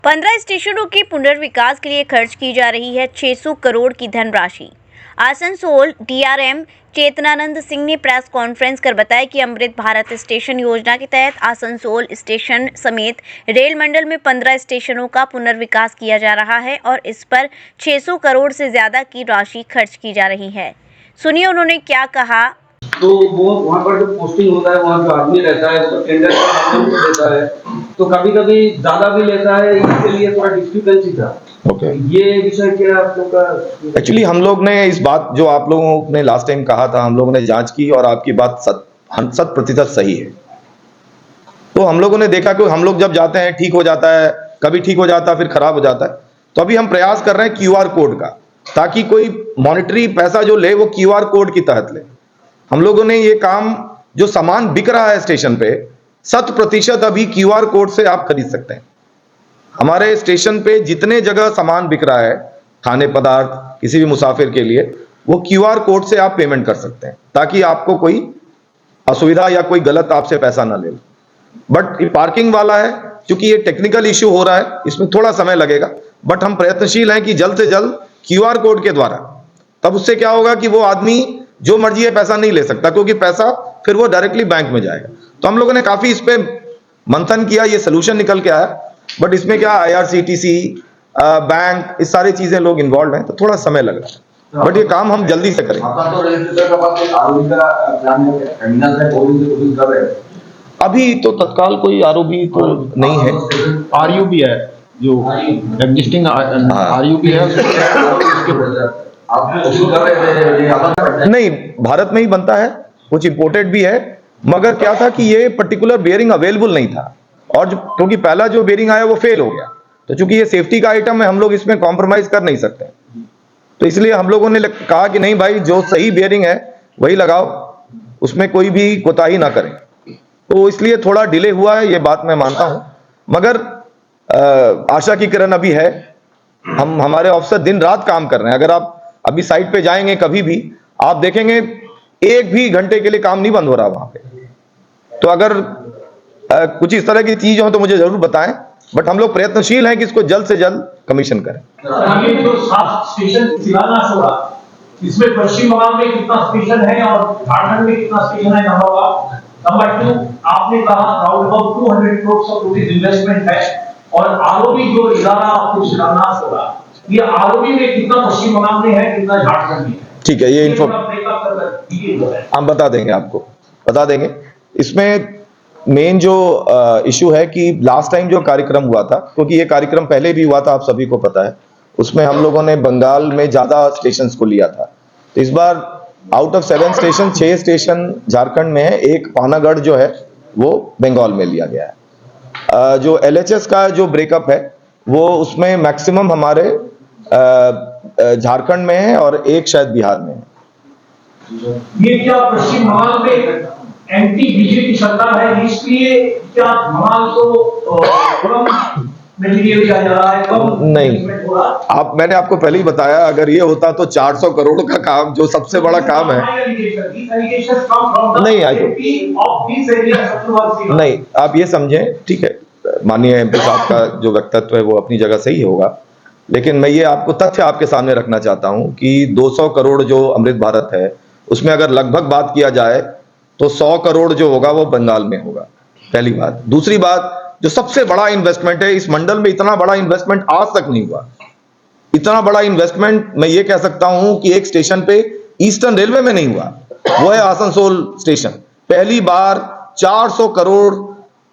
15 स्टेशनों के पुनर्विकास के लिए खर्च की जा रही है 600 करोड़ की धनराशि। आसनसोल डीआरएम चेतनानंद सिंह ने प्रेस कॉन्फ्रेंस कर बताया कि अमृत भारत स्टेशन योजना के तहत आसनसोल स्टेशन समेत रेल मंडल में 15 स्टेशनों का पुनर्विकास किया जा रहा है और इस पर 600 करोड़ से ज्यादा की राशि खर्च की जा रही है। सुनिए उन्होंने क्या कहा। तो वो वहाँ पर जो पोस्टिंग होता है, वहाँ जो आदमी रहता है उसको टेंडर का माध्यम से देता है, तो कभी कभी ज्यादा भी लेता है, इसके लिए थोड़ा डिस्क्रिपेंसी था। ओके, ये विषय क्या आप लोग का? एक्चुअली हम लोग ने इस बात जो आप लोगों ने लास्ट टाइम कहा था, हम लोगों ने जांच की और आपकी बात 100% सही है। तो हम लोगों ने देखा कि हम लोग जब जाते हैं ठीक हो जाता है, कभी ठीक हो जाता है फिर खराब हो जाता है। तो अभी हम प्रयास कर रहे हैं QR कोड का, ताकि कोई मॉनिटरी पैसा जो ले वो QR कोड की तहत ले। हम लोगों ने ये काम, जो सामान बिक रहा है स्टेशन पे 100% अभी QR कोड से आप खरीद सकते हैं। हमारे स्टेशन पे जितने जगह सामान बिक रहा है, खाने पदार्थ किसी भी मुसाफिर के लिए, वो QR कोड से आप पेमेंट कर सकते हैं, ताकि आपको कोई असुविधा या कोई गलत आपसे पैसा ना ले। बट ये पार्किंग वाला है, क्योंकि ये टेक्निकल इश्यू हो रहा है, इसमें थोड़ा समय लगेगा, बट हम प्रयत्नशील हैं कि जल्द से जल्द QR कोड के द्वारा, तब उससे क्या होगा कि वो आदमी जो मर्जी है पैसा नहीं ले सकता, क्योंकि पैसा फिर वो डायरेक्टली बैंक में जाएगा। तो हम लोगों ने काफी इस पे मंथन किया, ये सोल्यूशन निकल के आया। बट इसमें क्या IRCTC, बैंक, इस सारी चीजें लोग इन्वॉल्व हैं, तो थोड़ा समय लग रहा है, बट ये काम हम जल्दी से करेंगे। अभी तो तत्काल कोई आरोपी तो नहीं है, RUB है जो एग्जिस्टिंग RUB है। नहीं, भारत में ही बनता है, कुछ इंपोर्टेड भी है, मगर क्या था कि ये पर्टिकुलर बेयरिंग अवेलेबल नहीं था, और क्योंकि पहला जो बेयरिंग आया वो फेल हो गया, तो चूंकि ये सेफ्टी का आइटम है, हम लोग इसमें कॉम्प्रोमाइज कर नहीं सकते, तो इसलिए हम लोगों ने कहा कि नहीं भाई, जो सही बेयरिंग है वही लगाओ, उसमें कोई भी कोताही ना करें। तो इसलिए थोड़ा डिले हुआ है, ये बात मैं मानता हूं, मगर आशा की किरण अभी है। हमारे ऑफिसर दिन रात काम कर रहे हैं। अगर आप अभी साइट पे जाएंगे कभी भी, आप देखेंगे 1 भी घंटे के लिए काम नहीं बंद हो रहा वहां पे। तो अगर कुछ इस तरह की चीज हो तो मुझे जरूर बताएं, बट हम लोग प्रयत्नशील हैं कि इसको जल्द से जल्द कमीशन करें। ये जो 7 स्टेशन शिलान्यास होगा, इसमें पश्चिम बंगाल में कितना स्टेशन है और झारखंड में कितना स्टेशन है, नंबर 2, आपने कहा round about 200 crore of rupees investment है, और आरओबी जो इदारा आपको शिलान्यास होगा, ये आरओबी में कितना पश्चिम बंगाल में है, कितना झारखंड में है? ठीक है, ये इन्फो हम बता देंगे, आपको बता देंगे। इसमें मेन जो इशू है कि लास्ट टाइम जो कार्यक्रम हुआ था, क्योंकि ये कार्यक्रम पहले भी हुआ था, आप सभी को पता है, उसमें हम लोगों ने बंगाल में ज्यादा स्टेशंस को लिया था। तो इस बार out of 7 station 6 station Jharkhand में है, एक पानागढ़ जो है वो बंगाल में लिया गया है। जो LHS का जो ब्रेकअप है वो उसमें मैक्सिमम हमारे झारखंड में है और एक शायद बिहार में है। ये क्या पश्चिम बंगाल में एंटी बीजेपी सरकार है, इसलिए क्या बंगाल को मटेरियल दिया जा रहा है? नहीं, मैंने आपको पहले ही बताया, अगर ये होता तो 400 करोड़ का काम, जो सबसे बड़ा काम है, नहीं, आप ये समझें, ठीक है, माननीय MP साहब का जो वक्तव्य है वो अपनी जगह सही होगा, लेकिन मैं ये आपको तथ्य आपके सामने रखना चाहता हूं कि 200 करोड़ जो अमृत भारत है, उसमें अगर लगभग बात किया जाए तो 100 करोड़ जो होगा वो बंगाल में होगा, पहली बात। दूसरी बात, जो सबसे बड़ा इन्वेस्टमेंट है इस मंडल में, इतना बड़ा इन्वेस्टमेंट आज तक नहीं हुआ। इतना बड़ा इन्वेस्टमेंट मैं ये कह सकता हूं कि एक स्टेशन पे ईस्टर्न रेलवे में नहीं हुआ, वो है आसनसोल स्टेशन। पहली बार 400 करोड़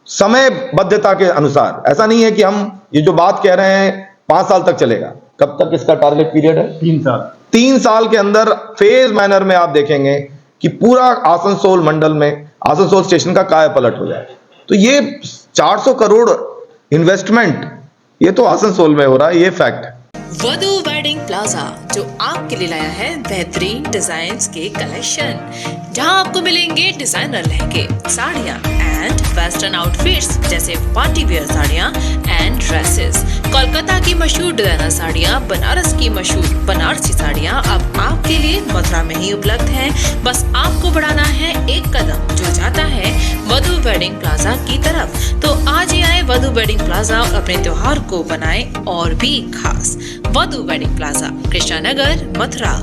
समयबद्धता के अनुसार। ऐसा नहीं है कि हम ये जो बात कह रहे हैं 5 साल तक चलेगा। कब तक इसका टारगेट पीरियड है? 3 साल। 3 साल के अंदर फेज मैनर में आप देखेंगे कि पूरा आसनसोल मंडल में आसनसोल स्टेशन का काया पलट हो जाए। तो ये 400 करोड़ इन्वेस्टमेंट, ये तो आसनसोल में हो रहा है, ये फैक्ट है। वधू वेडिंग प्लाजा जो आपके लिए लाया है बेहतरीन डिजाइन्स के कलेक्शन, जहां आपको मिलेंगे डिजाइनर लहंगे, साड़ियां एंड वेस्टर्न आउटफिट्स जैसे पार्टी वेयर साड़ियां एंड ड्रेसेस। कॉल कोलकाता की मशहूर डिजाइनर साड़ियाँ, बनारस की मशहूर बनारसी साड़ियाँ अब आपके लिए मथुरा में ही उपलब्ध हैं। बस आपको बढ़ाना है एक कदम जो जाता है वधु वेडिंग प्लाजा की तरफ। तो आज ही आए वधु वेडिंग प्लाजा और अपने त्योहार को बनाएं और भी खास। वधु वेडिंग प्लाजा, कृष्णा नगर, मथुरा।